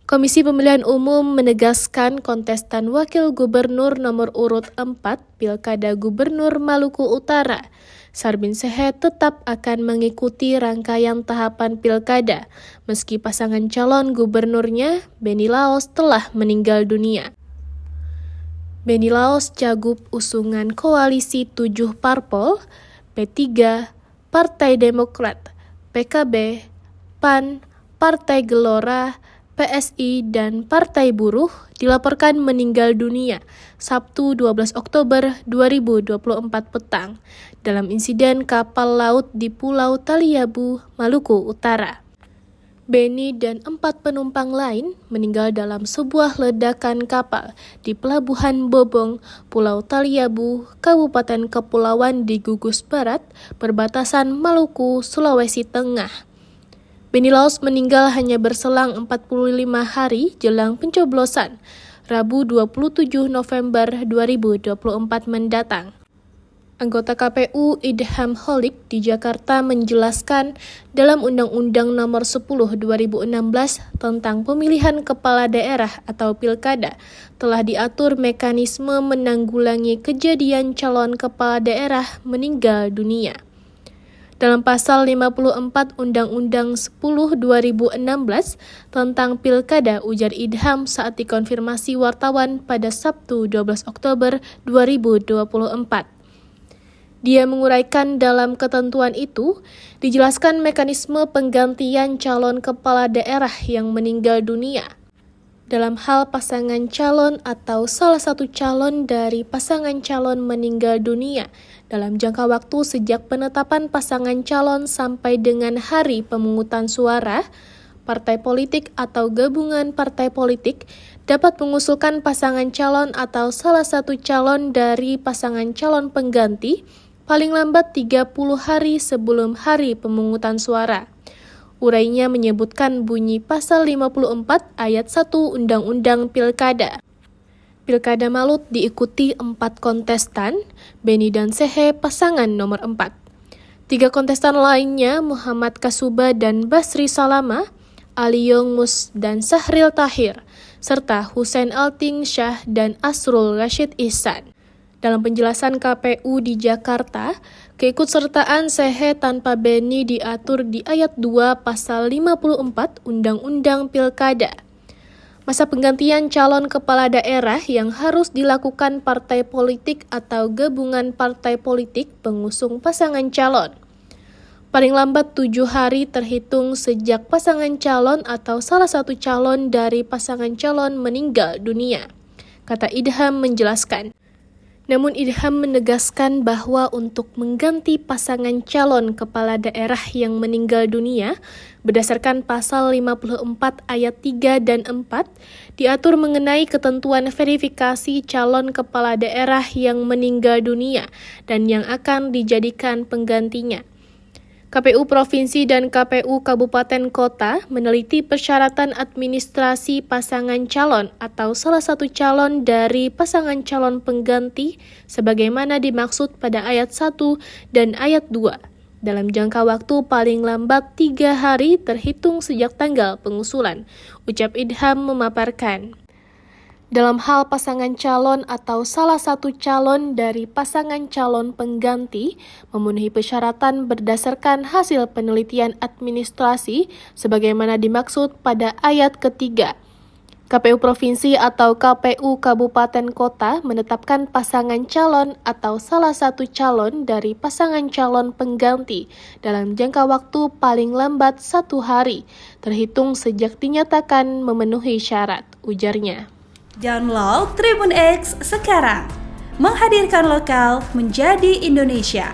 Komisi Pemilihan Umum menegaskan kontestan Wakil Gubernur nomor urut 4 Pilkada Gubernur Maluku Utara, Sarbin Sehe tetap akan mengikuti rangkaian tahapan pilkada, meski pasangan calon gubernurnya, Benny Laos, telah meninggal dunia. Benny Laos cagup usungan koalisi 7 parpol, P3, Partai Demokrat, PKB, PAN, Partai Gelora, PSI, dan Partai Buruh dilaporkan meninggal dunia Sabtu 12 Oktober 2024 petang dalam insiden kapal laut di Pulau Taliabu, Maluku Utara. Benny dan 4 penumpang lain meninggal dalam sebuah ledakan kapal di Pelabuhan Bobong, Pulau Taliabu, Kabupaten Kepulauan di Gugus Barat, perbatasan Maluku, Sulawesi Tengah. Benny Laos meninggal hanya berselang 45 hari jelang pencoblosan, Rabu 27 November 2024 mendatang. Anggota KPU Idham Holik di Jakarta menjelaskan dalam Undang-Undang Nomor 10 2016 tentang pemilihan kepala daerah atau pilkada telah diatur mekanisme menanggulangi kejadian calon kepala daerah meninggal dunia. Dalam pasal 54 Undang-Undang 10 2016 tentang pilkada, ujar Idham saat dikonfirmasi wartawan pada Sabtu 12 Oktober 2024. Dia menguraikan dalam ketentuan itu, dijelaskan mekanisme penggantian calon kepala daerah yang meninggal dunia. Dalam hal pasangan calon atau salah satu calon dari pasangan calon meninggal dunia dalam jangka waktu sejak penetapan pasangan calon sampai dengan hari pemungutan suara, partai politik atau gabungan partai politik dapat mengusulkan pasangan calon atau salah satu calon dari pasangan calon pengganti paling lambat 30 hari sebelum hari pemungutan suara. Urainya menyebutkan bunyi pasal 54 ayat 1 Undang-Undang Pilkada. Pilkada Malut diikuti 4 kontestan, Benny dan Sehe pasangan nomor 4. 3 kontestan lainnya Muhammad Kasuba dan Basri Salama, Ali Yongmus dan Sahril Tahir, serta Hussein Alting Syah dan Asrul Rashid Ihsan. Dalam penjelasan KPU di Jakarta, keikutsertaan Sehe tanpa Benny diatur di ayat 2 pasal 54 Undang-Undang Pilkada. Masa penggantian calon kepala daerah yang harus dilakukan partai politik atau gabungan partai politik pengusung pasangan calon. Paling lambat 7 hari terhitung sejak pasangan calon atau salah satu calon dari pasangan calon meninggal dunia, kata Idham menjelaskan. Namun Idham menegaskan bahwa untuk mengganti pasangan calon kepala daerah yang meninggal dunia, berdasarkan pasal 54 ayat 3 dan 4, diatur mengenai ketentuan verifikasi calon kepala daerah yang meninggal dunia dan yang akan dijadikan penggantinya. KPU Provinsi dan KPU Kabupaten Kota meneliti persyaratan administrasi pasangan calon atau salah satu calon dari pasangan calon pengganti sebagaimana dimaksud pada ayat 1 dan ayat 2 dalam jangka waktu paling lambat 3 hari terhitung sejak tanggal pengusulan, ucap Idham memaparkan. Dalam hal pasangan calon atau salah satu calon dari pasangan calon pengganti memenuhi persyaratan berdasarkan hasil penelitian administrasi sebagaimana dimaksud pada ayat ketiga. KPU Provinsi atau KPU Kabupaten Kota menetapkan pasangan calon atau salah satu calon dari pasangan calon pengganti dalam jangka waktu paling lambat 1 hari, terhitung sejak dinyatakan memenuhi syarat, ujarnya. Download Tribun X sekarang, menghadirkan lokal menjadi Indonesia.